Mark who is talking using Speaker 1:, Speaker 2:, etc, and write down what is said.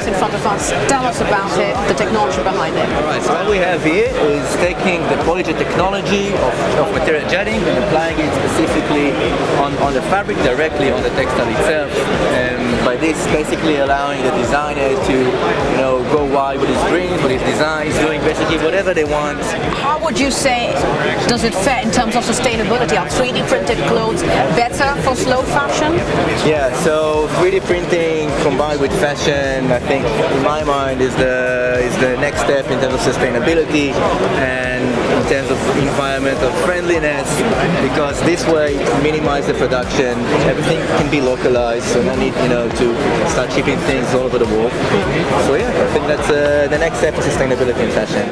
Speaker 1: device in front of us. Tell us about it, the technology behind it.
Speaker 2: Alright, so what we have here is taking the polyjet technology of material jetting and applying it specifically on the fabric, directly on the textile itself. By this, basically allowing the designer to, go wide with his prints, with his designs, doing basically whatever they want.
Speaker 1: How would you say does it fare in terms of sustainability? Are 3D printed clothes better for slow fashion?
Speaker 2: Yeah, so 3D printing combined with fashion, I think, in my mind, is the next step in terms of sustainability and in terms of environmental friendliness, because this way it minimizes the production, everything can be localized, so no need, to start shipping things all over the world. So yeah, I think that's the next step of sustainability in fashion.